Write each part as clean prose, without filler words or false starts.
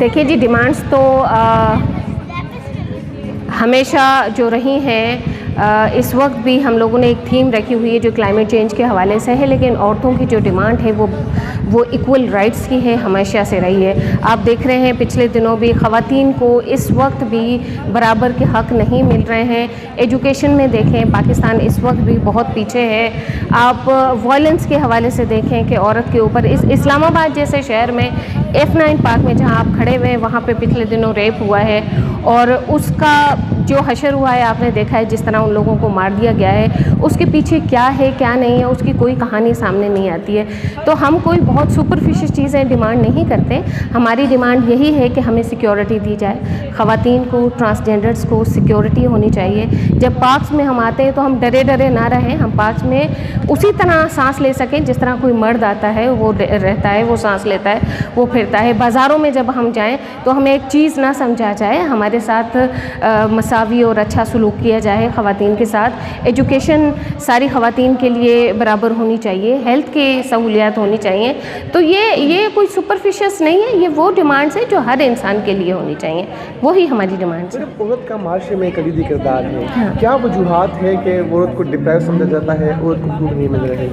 دیکھیے جی، ڈیمانڈس تو ہمیشہ جو رہی ہیں، اس وقت بھی ہم لوگوں نے ایک تھیم رکھی ہوئی ہے جو کلائمیٹ چینج کے حوالے سے ہے، لیکن عورتوں کی جو ڈیمانڈ ہے وہ ایکول رائٹس کی ہے، ہمیشہ سے رہی ہے۔ آپ دیکھ رہے ہیں پچھلے دنوں بھی خواتین کو اس وقت بھی برابر کے حق نہیں مل رہے ہیں۔ ایجوکیشن میں دیکھیں، پاکستان اس وقت بھی بہت پیچھے ہے۔ آپ وائلنس کے حوالے سے دیکھیں کہ عورت کے اوپر اسلام آباد جیسے شہر میں F9 پارک میں جہاں آپ کھڑے ہوئے ہیں، وہاں پہ پچھلے دنوں ریپ ہوا ہے، اور اس کا جو حشر ہوا ہے، آپ نے دیکھا ہے جس طرح ان لوگوں کو مار دیا گیا ہے، اس کے پیچھے کیا ہے کیا نہیں ہے، اس کی کوئی کہانی سامنے نہیں آتی ہے۔ تو ہم کوئی بہت سپرفیشل چیزیں ڈیمانڈ نہیں کرتے، ہماری ڈیمانڈ یہی ہے کہ ہمیں سیکیورٹی دی جائے، خواتین کو، ٹرانسجینڈرز کو سیکیورٹی ہونی چاہیے۔ جب پارکس میں ہم آتے ہیں تو ہم ڈرے ڈرے نہ رہیں، ہم پارکس میں اسی طرح سانس لے سکیں جس طرح کوئی مرد آتا ہے، وہ رہتا ہے، وہ سانس لیتا ہے، وہ پھرتا ہے۔ بازاروں میں جب ہم جائیں تو ہمیں ایک چیز نہ سمجھا جائے، ہمارے ساتھ مساوی اور اچھا سلوک کیا جائے خواتین کے ساتھ۔ ایجوکیشن ساری خواتین کے لیے برابر ہونی چاہیے، ہیلتھ کی سہولیات ہونی چاہیے۔ تو یہ کوئی سپرفیشلس نہیں ہے، یہ وہ ڈیمانڈس ہیں جو ہر انسان کے لیے ہونی چاہیے، وہی ہماری ڈیمانڈس ہیں۔ عورت کا معاشرے میں کلیدی کردار ہے، کیا وجوہات ہے کہ عورت کو ڈپریس سمجھا جاتا ہے، عورت کو حقوق نہیں مل رہے؟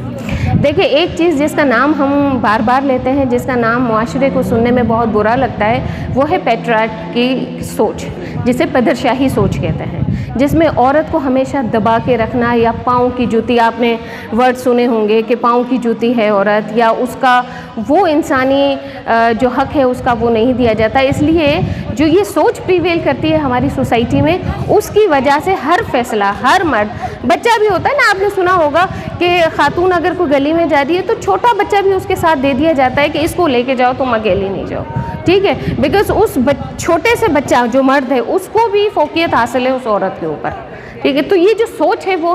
دیکھیں، ایک چیز جس کا نام ہم بار بار لیتے ہیں، جس کا نام معاشرے کو سننے میں بہت برا لگتا ہے، وہ ہے پیٹریارکی کی سوچ، جسے پدرشاہی سوچ کہتے ہیں، جس میں عورت کو ہمیشہ دبا کے رکھنا، یا پاؤں کی جوتی، آپ نے ورڈ سنے ہوں گے کہ پاؤں کی جوتی ہے عورت، یا اس کا وہ انسانی جو حق ہے اس کا وہ نہیں دیا جاتا۔ اس لیے جو یہ سوچ پریویل کرتی ہے ہماری سوسائٹی میں، اس کی وجہ سے ہر فیصلہ، ہر مرد، بچہ بھی ہوتا ہے نا، آپ نے سنا ہوگا کہ خاتون اگر کوئی گلی میں جا رہی ہے تو چھوٹا بچہ بھی اس کے ساتھ دے دیا جاتا ہے کہ اس کو لے کے جاؤ، تم اکیلی نہیں جاؤ، ٹھیک ہے، بیکاز اس چھوٹے سے بچہ جو مرد ہے اس کو بھی فوقیت حاصل ہے اس عورت کے اوپر، ٹھیک ہے۔ تو یہ جو سوچ ہے وہ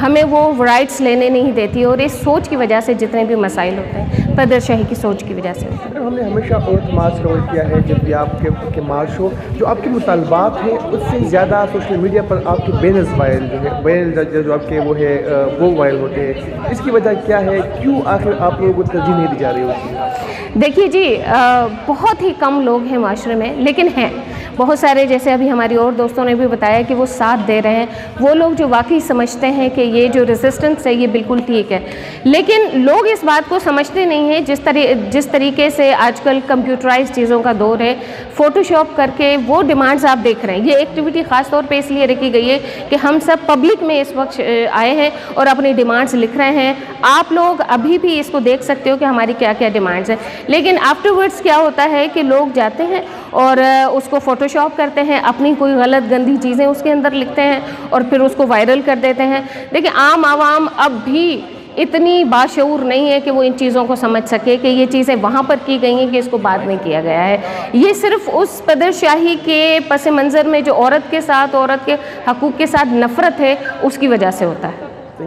ہمیں وہ رائٹس لینے نہیں دیتی، اور اس سوچ کی وجہ سے جتنے بھی مسائل ہوتے ہیں پدرشاہی کی سوچ کی وجہ سے ہوتے ہیں۔ ہم نے ہمیشہ عورت مارچ کور کیا ہے، جب بھی آپ کے مارچ ہو، جو آپ کے مطالبات ہیں اس سے زیادہ سوشل میڈیا پر آپ کے بینرز وائرل جو آپ کے وہ ہے وہ وائرل ہوتے ہیں، اس کی وجہ کیا ہے؟ کیوں آخر آپ لوگوں کو ترجیح نہیں دی جا رہی ہوتی؟ دیکھیے جی، بہت ہی کم لوگ ہیں معاشرے میں، لیکن ہیں بہت سارے، جیسے ابھی ہماری اور دوستوں نے بھی بتایا کہ وہ ساتھ دے رہے ہیں، وہ لوگ جو واقعی سمجھتے ہیں کہ یہ جو ریزسٹنس ہے یہ بالکل ٹھیک ہے۔ لیکن لوگ اس بات کو سمجھتے نہیں ہیں، جس طریقے سے آج کل کمپیوٹرائز چیزوں کا دور ہے، فوٹو شاپ کر کے وہ ڈیمانڈز آپ دیکھ رہے ہیں۔ یہ ایکٹیویٹی خاص طور پہ اس لیے رکھی گئی ہے کہ ہم سب پبلک میں اس وقت آئے ہیں اور اپنی ڈیمانڈز لکھ رہے ہیں۔ آپ لوگ ابھی بھی اس کو دیکھ سکتے ہو کہ ہماری کیا کیا ڈیمانڈز ہیں، لیکن آفٹر ورڈز کیا ہوتا ہے کہ لوگ جاتے ہیں اور اس کو فوٹو شاپ کرتے ہیں، اپنی کوئی غلط گندی چیزیں اس کے اندر لکھتے ہیں اور پھر اس کو وائرل کر دیتے ہیں۔ دیکھیں، عام عوام اب بھی اتنی باشعور نہیں ہے کہ وہ ان چیزوں کو سمجھ سکے کہ یہ چیزیں وہاں پر کی گئی ہیں کہ اس کو بعد میں کیا گیا ہے۔ یہ صرف اس پدرشاہی کے پس منظر میں جو عورت کے ساتھ، عورت کے حقوق کے ساتھ نفرت ہے، اس کی وجہ سے ہوتا ہے۔